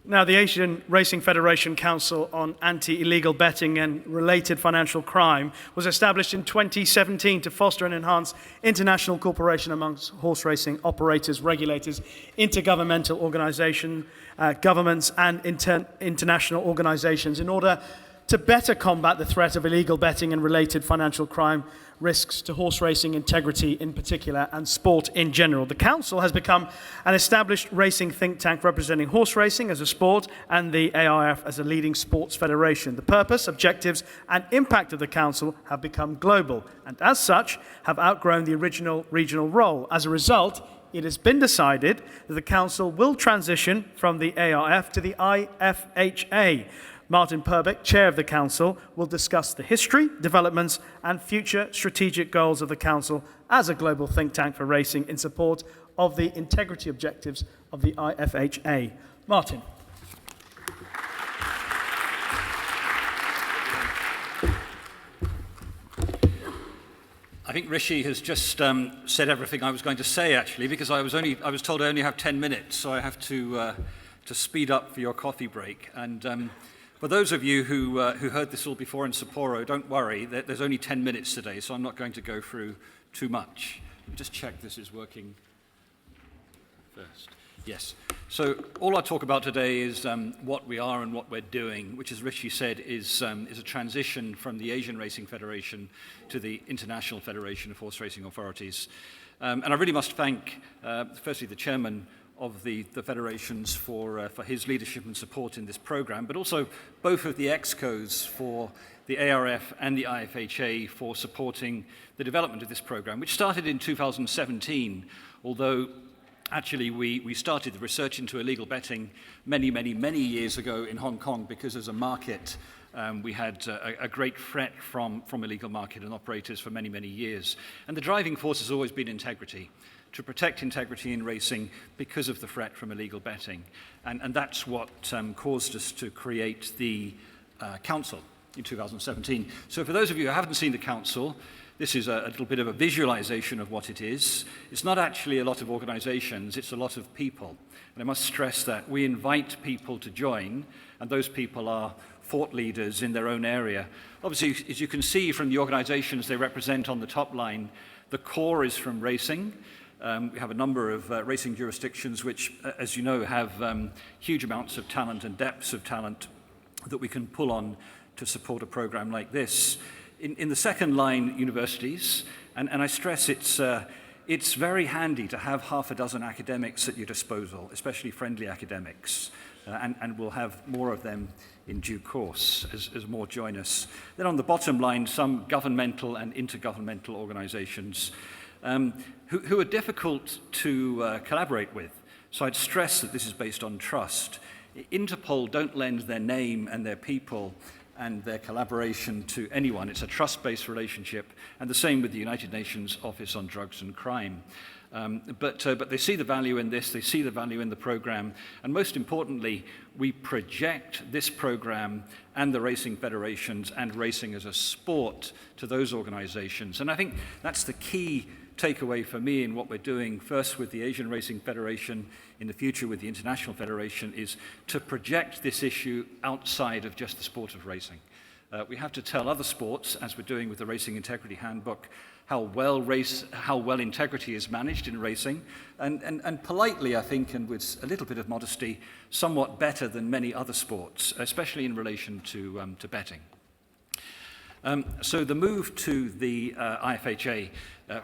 Now, the Asian Racing Federation Council on Anti-Illegal Betting and Related Financial Crime was established in 2017 to foster and enhance international cooperation amongst horse racing operators, regulators, intergovernmental organizations, governments, and international organizations in order to better combat the threat of illegal betting and related financial crime risks to horse racing integrity in particular and sport in general. The Council has become an established racing think tank representing horse racing as a sport and the ARF as a leading sports federation. The purpose, objectives and impact of the Council have become global and as such have outgrown the original regional role. As a result, it has been decided that the Council will transition from the ARF to the IFHA. Martin Perbeck, Chair of the Council, will discuss the history, developments and future strategic goals of the Council as a global think tank for racing in support of the integrity objectives of the IFHA. Martin. I think Rishi has just said everything I was going to say, actually, because I was told I only have 10 minutes, so I have to speed up for your coffee break. And for those of you who heard this all before in Sapporo, don't worry, there's only 10 minutes today, so I'm not going to go through too much. Let me just check this is working first. Yes. So all I talk about today is what we are and what we're doing, which, as Rishi said, is a transition from the Asian Racing Federation to the International Federation of Horse Racing Authorities. And I really must thank, firstly, the chairman of the federations for his leadership and support in this program, but also both of the EXCOs for the ARF and the IFHA for supporting the development of this program, which started in 2017, although actually we started the research into illegal betting many years ago in Hong Kong because as a market we had a great threat from illegal market and operators for many years. And the driving force has always been integrity, to protect integrity in racing because of the threat from illegal betting. And that's what caused us to create the Council in 2017. So for those of you who haven't seen the Council, this is a little bit of a visualization of what it is. It's not actually a lot of organizations, it's a lot of people. And I must stress that we invite people to join, and those people are thought leaders in their own area. Obviously, as you can see from the organizations they represent on the top line, the core is from racing. We have a number of racing jurisdictions which, as you know, have huge amounts of talent and depths of talent that we can pull on to support a program like this. In the second line, universities, and I stress it's very handy to have half a dozen academics at your disposal, especially friendly academics, and we'll have more of them in due course as more join us. Then on the bottom line, some governmental and intergovernmental organizations who are difficult to collaborate with. So I'd stress that this is based on trust. Interpol don't lend their name and their people and their collaboration to anyone. It's a trust-based relationship, and the same with the United Nations Office on Drugs and Crime. But they see the value in this, they see the value in the program, and most importantly, we project this program and the racing federations and racing as a sport to those organizations. And I think that's the key takeaway for me in what we're doing, first with the Asian Racing Federation, in the future with the International Federation, is to project this issue outside of just the sport of racing. We have to tell other sports, as we're doing with the Racing Integrity Handbook, how well integrity is managed in racing, and politely, I think, and with a little bit of modesty, somewhat better than many other sports, especially in relation to betting. So the move to the IFHA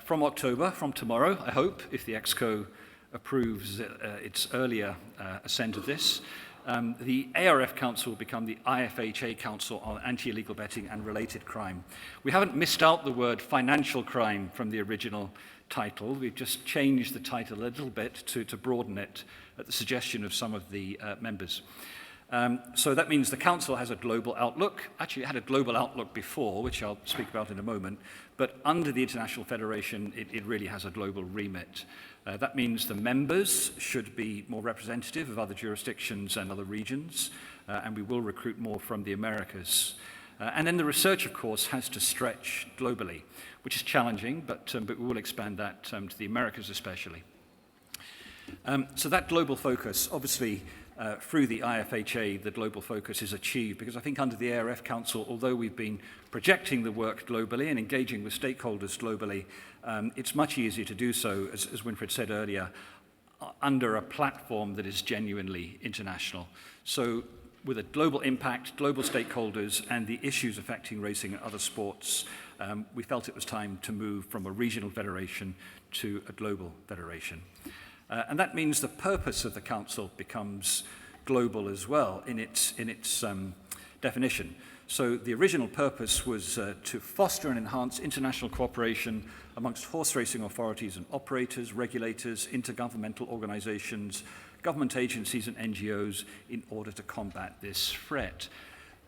from October, from tomorrow, I hope, if the EXCO approves its earlier assent of this, the ARF Council will become the IFHA Council on Anti-Illegal Betting and Related Crime. We haven't missed out the word financial crime from the original title. We've just changed the title a little bit to broaden it at the suggestion of some of the members. So that means the Council has a global outlook. Actually, it had a global outlook before, which I'll speak about in a moment. But under the International Federation, it really has a global remit. That means the members should be more representative of other jurisdictions and other regions, and we will recruit more from the Americas. And then the research, of course, has to stretch globally, which is challenging, but we will expand that to the Americas especially. So that global focus, obviously, through the IFHA, the global focus is achieved, because I think under the ARF Council, although we've been projecting the work globally and engaging with stakeholders globally, it's much easier to do so, as Winfried said earlier, under a platform that is genuinely international. So with a global impact, global stakeholders, and the issues affecting racing and other sports, we felt it was time to move from a regional federation to a global federation. And that means the purpose of the Council becomes global as well in its definition. So the original purpose was to foster and enhance international cooperation amongst horse racing authorities and operators, regulators, intergovernmental organizations, government agencies and NGOs in order to combat this threat.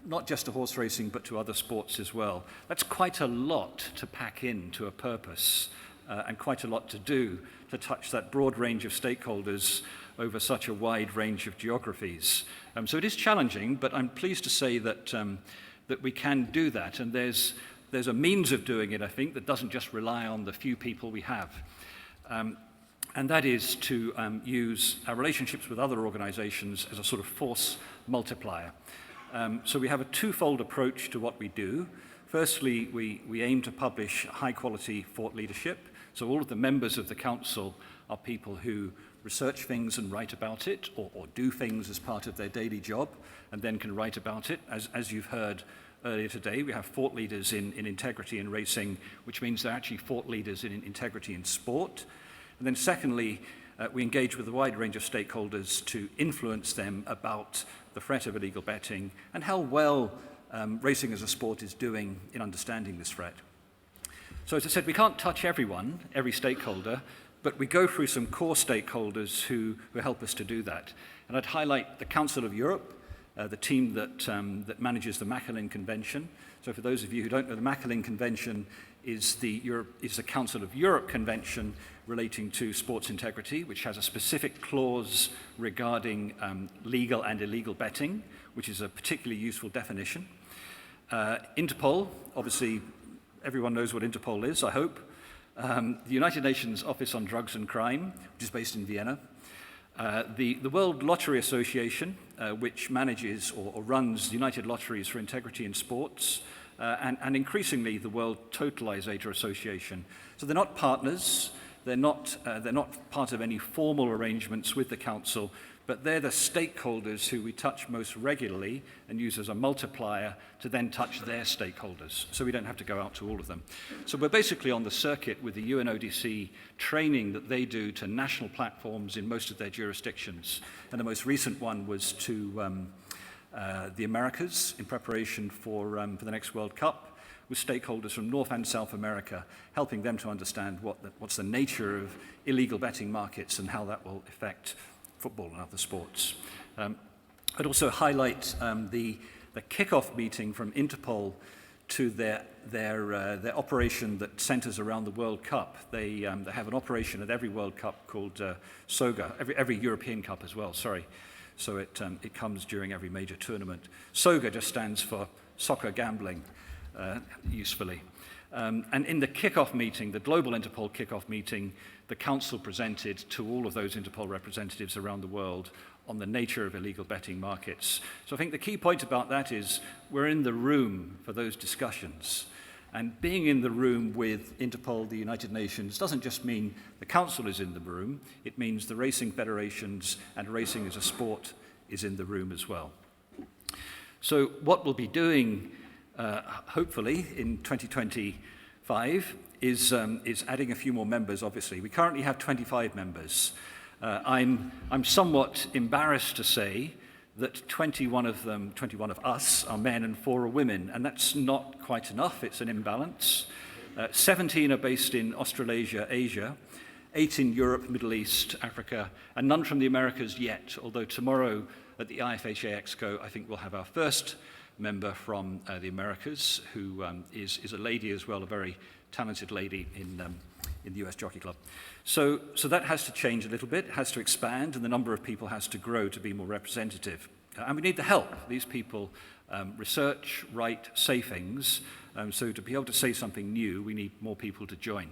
Not just to horse racing, but to other sports as well. That's quite a lot to pack into a purpose and quite a lot to do to touch that broad range of stakeholders over such a wide range of geographies. So it is challenging, but I'm pleased to say that, that we can do that. And there's a means of doing it, I think, that doesn't just rely on the few people we have. And that is to use our relationships with other organizations as a sort of force multiplier. So we have a twofold approach to what we do. Firstly, we aim to publish high-quality thought leadership. So all of the members of the Council are people who research things and write about it, or do things as part of their daily job, and then can write about it. As you've heard earlier today, we have thought leaders in integrity in racing, which means they're actually thought leaders in integrity in sport. And then secondly, we engage with a wide range of stakeholders to influence them about the threat of illegal betting and how well racing as a sport is doing in understanding this threat. So as I said, we can't touch everyone, every stakeholder, but we go through some core stakeholders who help us to do that. And I'd highlight the Council of Europe, the team that manages the Machelen Convention. So for those of you who don't know, the Machelen Convention is the Council of Europe Convention relating to sports integrity, which has a specific clause regarding legal and illegal betting, which is a particularly useful definition. Interpol, obviously, everyone knows what Interpol is, I hope. The United Nations Office on Drugs and Crime, which is based in Vienna. The World Lottery Association, which manages or runs United Lotteries for Integrity in Sports, and increasingly the World Totalizator Association. So they're not partners, they're not part of any formal arrangements with the Council, but they're the stakeholders who we touch most regularly and use as a multiplier to then touch their stakeholders, so we don't have to go out to all of them. So we're basically on the circuit with the UNODC training that they do to national platforms in most of their jurisdictions. And the most recent one was to the Americas in preparation for the next World Cup, with stakeholders from North and South America, helping them to understand what's the nature of illegal betting markets and how that will affect football and other sports. I'd also highlight the kickoff meeting from Interpol to their operation that centers around the World Cup. They have an operation at every World Cup called SOGA, every European Cup as well, sorry. So it comes during every major tournament. SOGA just stands for soccer gambling, usefully. And in the kickoff meeting, the global Interpol kickoff meeting, the Council presented to all of those Interpol representatives around the world on the nature of illegal betting markets. So I think the key point about that is we're in the room for those discussions. And being in the room with Interpol, the United Nations, doesn't just mean the Council is in the room, it means the racing federations and racing as a sport is in the room as well. So what we'll be doing, hopefully, in 2025 is adding a few more members, obviously. We currently have 25 members. I'm somewhat embarrassed to say that 21 of us are men and 4 are women, and that's not quite enough. It's an imbalance. 17 are based in Australasia, Asia, 8 in Europe, Middle East, Africa, and none from the Americas yet, although tomorrow at the IFHA Exco, I think we'll have our first member from the Americas, who is a lady as well, a very talented lady in the US Jockey Club. So that has to change a little bit, has to expand, and the number of people has to grow to be more representative. And we need the help. These people research, write, say things. So to be able to say something new, we need more people to join.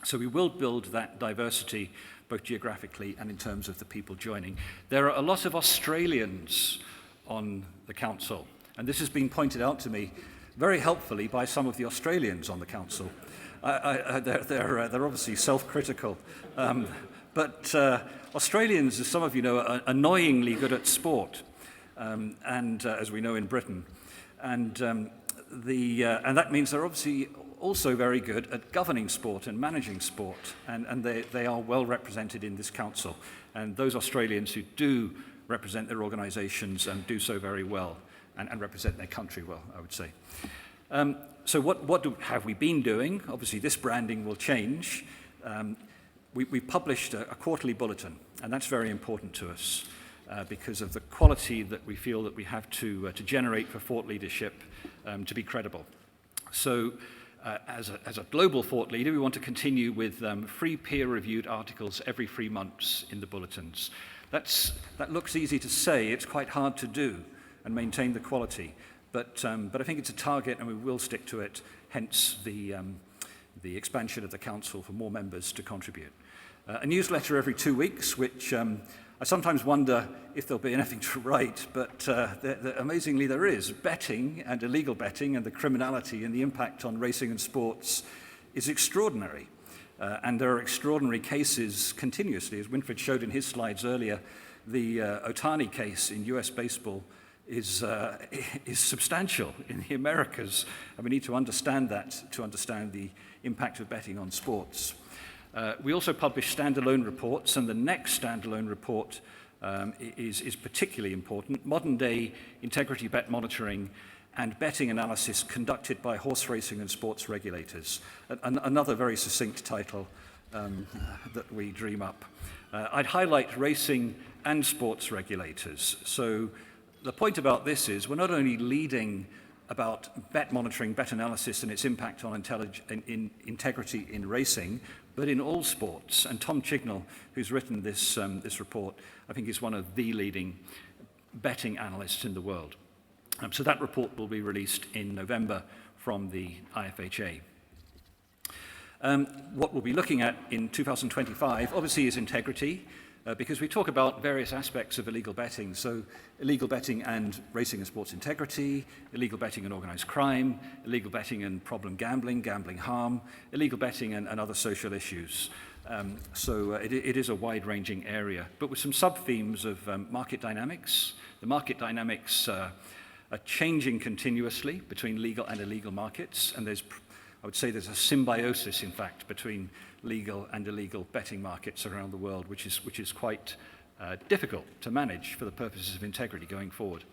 So we will build that diversity both geographically and in terms of the people joining. There are a lot of Australians on the council, and this has been pointed out to me very helpfully by some of the Australians on the council. They're obviously self-critical, but Australians, as some of you know, are annoyingly good at sport, and as we know in Britain, and that means they're obviously also very good at governing sport and managing sport, and they are well represented in this council. And those Australians who do represent their organisations and do so very well, and represent their country well, I would say. So what have we been doing? Obviously, this branding will change. We published a quarterly bulletin, and that's very important to us because of the quality that we feel that we have to generate for thought leadership to be credible. So as a global thought leader, we want to continue with free peer-reviewed articles every 3 months in the bulletins. That looks easy to say, it's quite hard to do and maintain the quality. But I think it's a target and we will stick to it, hence the expansion of the council for more members to contribute. A newsletter every 2 weeks, which I sometimes wonder if there'll be anything to write, but amazingly there is. Betting and illegal betting and the criminality and the impact on racing and sports is extraordinary. And there are extraordinary cases continuously. As Winfried showed in his slides earlier, the Otani case in US baseball is substantial in the Americas, and we need to understand that to understand the impact of betting on sports. We also publish standalone reports, and the next standalone report is particularly important: modern-day integrity bet monitoring and betting analysis conducted by horse racing and sports regulators. Another very succinct title that we dream up. I'd highlight racing and sports regulators. So the point about this is we're not only leading about bet monitoring, bet analysis and its impact on integrity in racing, but in all sports. And Tom Chignell, who's written this report, I think is one of the leading betting analysts in the world. So that report will be released in November from the IFHA. What we'll be looking at in 2025, obviously, is integrity, because we talk about various aspects of illegal betting. So illegal betting and racing and sports integrity, illegal betting and organized crime, illegal betting and problem gambling, gambling harm, illegal betting and other social issues. So it is a wide-ranging area, but with some sub-themes of market dynamics. The market dynamics are changing continuously between legal and illegal markets, and I would say there's a symbiosis, in fact, between legal and illegal betting markets around the world, which is quite difficult to manage for the purposes of integrity going forward.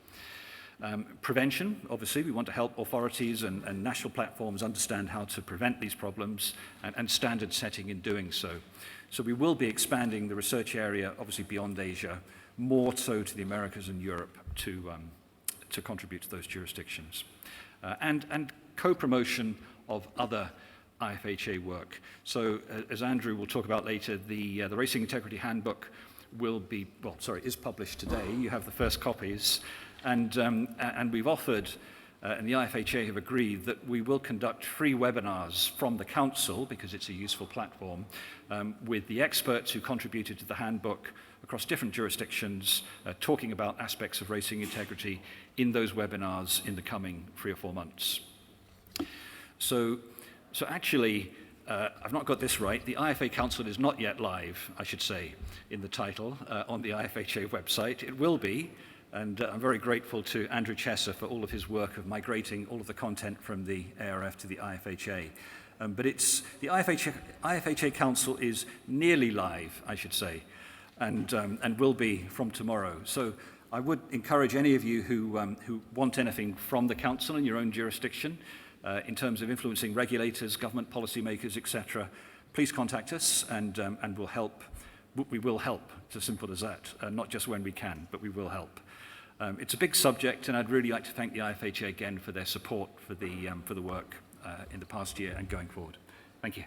Prevention, obviously, we want to help authorities and national platforms understand how to prevent these problems and standard setting in doing so. So we will be expanding the research area, obviously beyond Asia, more so to the Americas and Europe to contribute to those jurisdictions. And co-promotion of other IFHA work. So as Andrew will talk about later, the Racing Integrity Handbook is published today. You have the first copies. And we've offered, and the IFHA have agreed, that we will conduct free webinars from the Council, because it's a useful platform, with the experts who contributed to the handbook across different jurisdictions, talking about aspects of racing integrity in those webinars in the coming 3 or 4 months. So actually, I've not got this right. The IFA Council is not yet live, I should say, in the title on the IFHA website. It will be, and I'm very grateful to Andrew Chesser for all of his work of migrating all of the content from the ARF to the IFHA. But the IFHA Council is nearly live, I should say, and will be from tomorrow. So I would encourage any of you who want anything from the Council in your own jurisdiction, in terms of influencing regulators, government policymakers, etc., please contact us, and we'll help. We will help. It's as simple as that. Not just when we can, but we will help. It's a big subject, and I'd really like to thank the IFHA again for their support for the work in the past year and going forward. Thank you.